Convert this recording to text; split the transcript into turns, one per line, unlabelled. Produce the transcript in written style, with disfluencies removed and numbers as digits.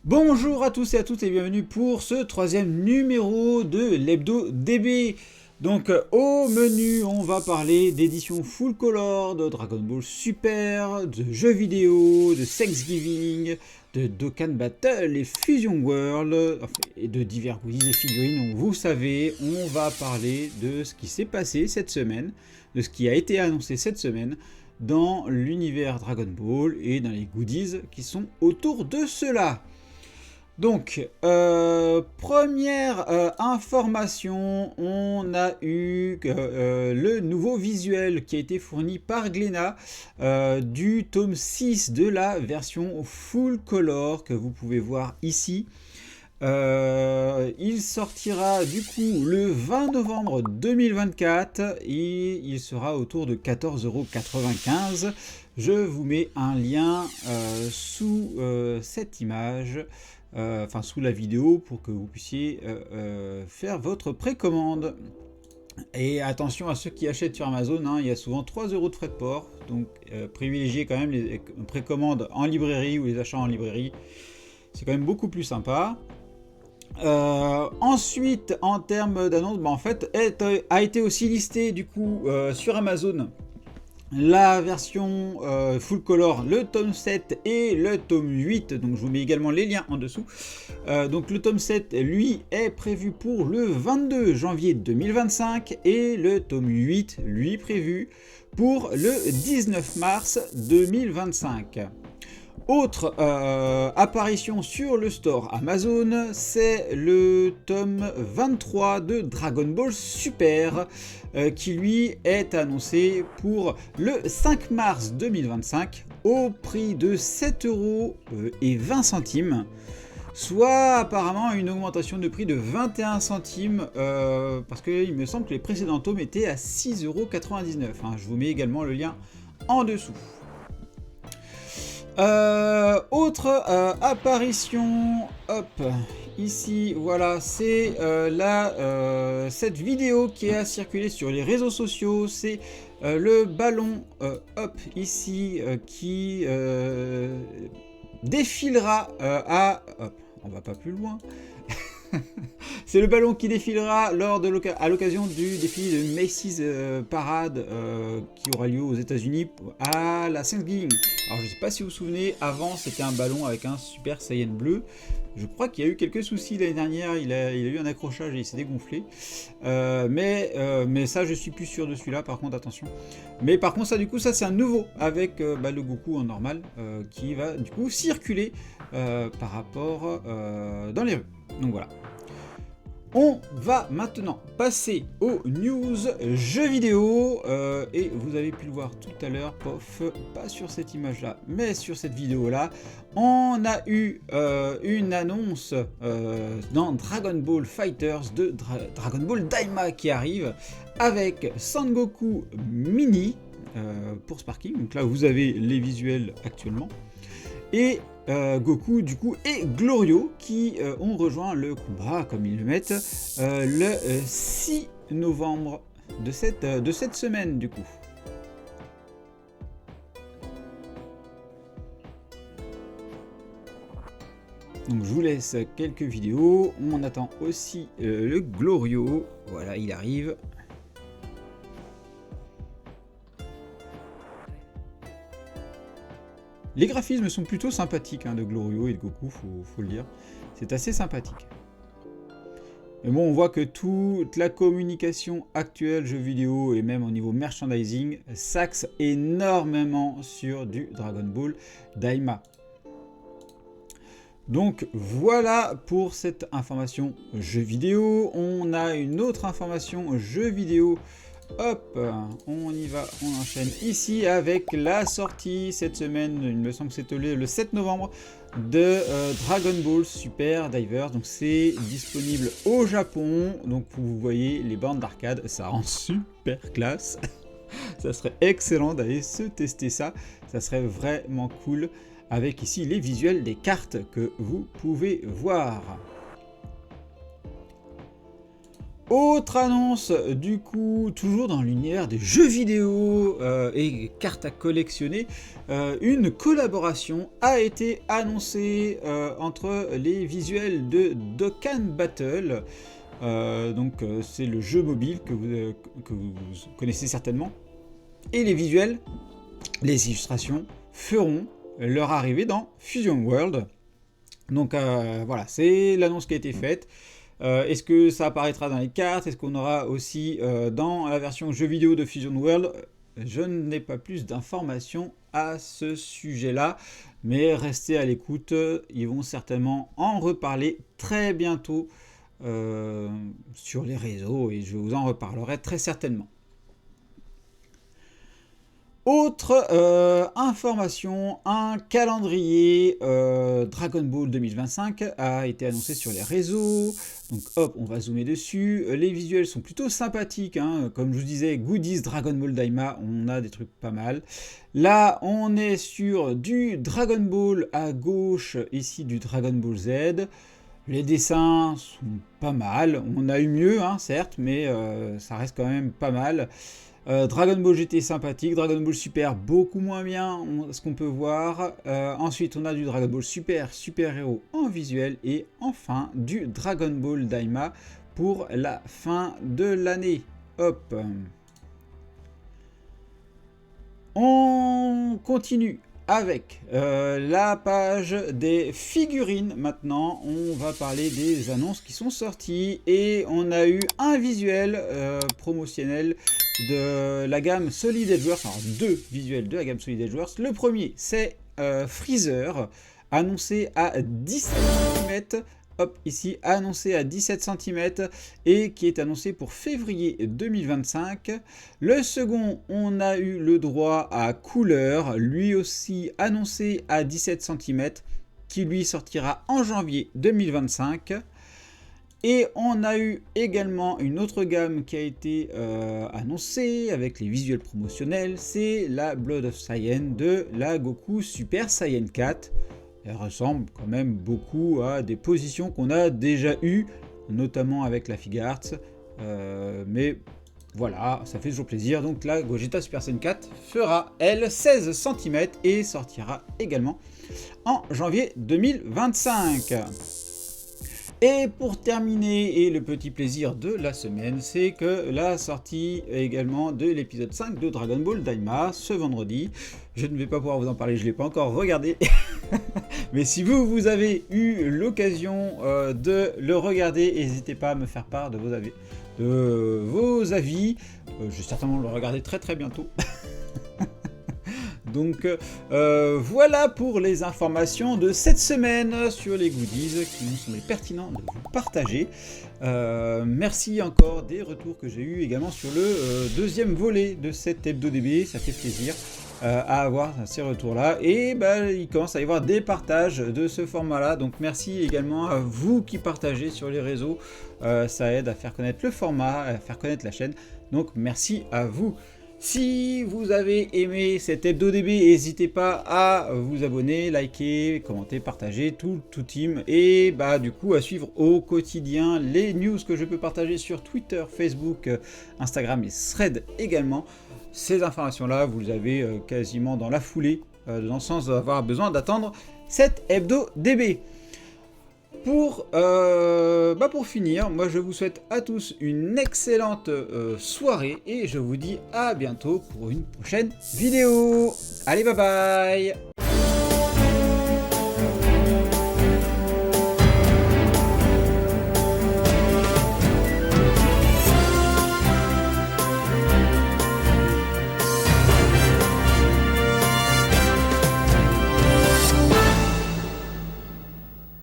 Bonjour à tous et à toutes et bienvenue pour ce troisième numéro de l'Hebdo DB. Donc au menu on va parler d'édition full color, de Dragon Ball Super, de jeux vidéo, de Thanksgiving, de Dokkan Battle et Fusion World, et de divers goodies et figurines. Donc vous savez, on va parler de ce qui s'est passé cette semaine, de ce qui a été annoncé cette semaine dans l'univers Dragon Ball et dans les goodies qui sont autour de cela. Donc, première information, on a eu le nouveau visuel qui a été fourni par Glénat du tome 6 de la version full color que vous pouvez voir ici. Il sortira du coup le 20 novembre 2024 et il sera autour de 14,95 €. Je vous mets un lien sous cette image. Enfin sous la vidéo pour que vous puissiez faire votre précommande. Et attention à ceux qui achètent sur Amazon, hein, il y a souvent 3 € de frais de port, donc privilégiez quand même les précommandes en librairie ou les achats en librairie, c'est quand même beaucoup plus sympa. Ensuite, en termes d'annonce, en fait, a été aussi listé du coup sur Amazon la version full color, le tome 7 et le tome 8, donc je vous mets également les liens en dessous. Donc le tome 7, lui, est prévu pour le 22 janvier 2025 et le tome 8, lui, prévu pour le 19 mars 2025. Autre apparition sur le store Amazon, c'est le tome 23 de Dragon Ball Super qui lui est annoncé pour le 5 mars 2025 au prix de 7,20 €, soit apparemment une augmentation de prix de 21 centimes parce qu'il me semble que les précédents tomes étaient à 6,99 €. Je vous mets également le lien en dessous. Autre apparition, hop, ici, voilà, c'est cette vidéo qui a circulé sur les réseaux sociaux, c'est le ballon, hop, ici, qui défilera hop, on va pas plus loin. C'est le ballon qui défilera à l'occasion du défilé de Macy's Parade qui aura lieu aux États-Unis à la Thanksgiving. Alors je ne sais pas si vous vous souvenez, avant c'était un ballon avec un Super Saiyan bleu. Je crois qu'il y a eu quelques soucis l'année dernière, il a eu un accrochage et il s'est dégonflé. Mais ça je suis plus sûr de celui-là, par contre attention. Mais par contre ça du coup ça c'est un nouveau avec le Goku en normal qui va du coup circuler par rapport dans les rues. Donc voilà. On va maintenant passer aux news jeux vidéo et vous avez pu le voir tout à l'heure, pas sur cette image là, mais sur cette vidéo là, on a eu une annonce dans Dragon Ball Fighters de Dragon Ball Daima qui arrive avec Sangoku Mini pour Sparking, donc là vous avez les visuels actuellement, et Goku du coup et Glorio qui ont rejoint le combat comme ils le mettent le 6 novembre de cette semaine du coup. Donc je vous laisse quelques vidéos, on attend aussi le Glorio, voilà il arrive. Les graphismes sont plutôt sympathiques de Glorio et de Goku, faut le dire. C'est assez sympathique. Mais bon, on voit que toute la communication actuelle jeux vidéo et même au niveau merchandising s'axe énormément sur du Dragon Ball Daima. Donc voilà pour cette information jeux vidéo. On a une autre information jeux vidéo. Hop, on y va, on enchaîne ici avec la sortie cette semaine, il me semble que c'était le 7 novembre, de Dragon Ball Super Divers. Donc c'est disponible au Japon, donc vous voyez les bornes d'arcade, ça rend super classe. Ça serait excellent d'aller se tester ça, ça serait vraiment cool, avec ici les visuels des cartes que vous pouvez voir. Autre annonce, du coup, toujours dans l'univers des jeux vidéo et cartes à collectionner, une collaboration a été annoncée entre les visuels de Dokkan Battle. C'est le jeu mobile que vous connaissez certainement. Et les visuels, les illustrations feront leur arrivée dans Fusion World. Donc voilà, c'est l'annonce qui a été faite. Est-ce que ça apparaîtra dans les cartes? Est-ce qu'on aura aussi dans la version jeu vidéo de Fusion World? Je n'ai pas plus d'informations à ce sujet-là, mais restez à l'écoute, ils vont certainement en reparler très bientôt sur les réseaux et je vous en reparlerai très certainement. Autre information, un calendrier Dragon Ball 2025 a été annoncé sur les réseaux. Donc hop, on va zoomer dessus. Les visuels sont plutôt sympathiques, hein. Comme je vous disais, Goodies Dragon Ball Daima, on a des trucs pas mal. Là, on est sur du Dragon Ball à gauche, ici du Dragon Ball Z. Les dessins sont pas mal. On a eu mieux, hein, certes, mais ça reste quand même pas mal. Dragon Ball GT sympathique, Dragon Ball Super beaucoup moins bien, ce qu'on peut voir. Ensuite on a du Dragon Ball Super, Super Héros en visuel et enfin du Dragon Ball Daima pour la fin de l'année. Hop. On continue avec la page des figurines. Maintenant on va parler des annonces qui sont sorties et on a eu un visuel promotionnel de la gamme Solid Edgeworks, alors deux visuels de la gamme Solid Edgeworks. Le premier c'est Freezer, annoncé à 17 cm. Hop, ici, annoncé à 17 cm et qui est annoncé pour février 2025. Le second, on a eu le droit à couleur, lui aussi annoncé à 17 cm, qui lui sortira en janvier 2025. Et on a eu également une autre gamme qui a été annoncée avec les visuels promotionnels, c'est la Blood of Saiyan de la Goku Super Saiyan 4. Elle ressemble quand même beaucoup à des positions qu'on a déjà eues, notamment avec la Figuarts. Mais voilà, ça fait toujours plaisir. Donc la Gogeta Super Saiyan 4 fera, elle, 16 cm et sortira également en janvier 2025. Et pour terminer, et le petit plaisir de la semaine, c'est que la sortie également de l'épisode 5 de Dragon Ball Daima ce vendredi. Je ne vais pas pouvoir vous en parler, je ne l'ai pas encore regardé. Mais si vous avez eu l'occasion de le regarder, n'hésitez pas à me faire part de vos avis. Je vais certainement le regarder très très bientôt. Donc voilà pour les informations de cette semaine sur les goodies qui nous semblait pertinent de vous partager. Merci encore des retours que j'ai eu également sur le deuxième volet de cette HebdoDB, ça fait plaisir à avoir ces retours là et il commence à y avoir des partages de ce format là, donc merci également à vous qui partagez sur les réseaux, ça aide à faire connaître le format, à faire connaître la chaîne, donc merci à vous. Si vous avez aimé cette HebdoDB, n'hésitez pas à vous abonner, liker, commenter, partager, tout team. Et du coup à suivre au quotidien les news que je peux partager sur Twitter, Facebook, Instagram et Thread également. Ces informations-là, vous les avez quasiment dans la foulée, sans avoir besoin d'attendre cette HebdoDB. Pour finir, moi je vous souhaite à tous une excellente soirée et je vous dis à bientôt pour une prochaine vidéo. Allez, bye bye!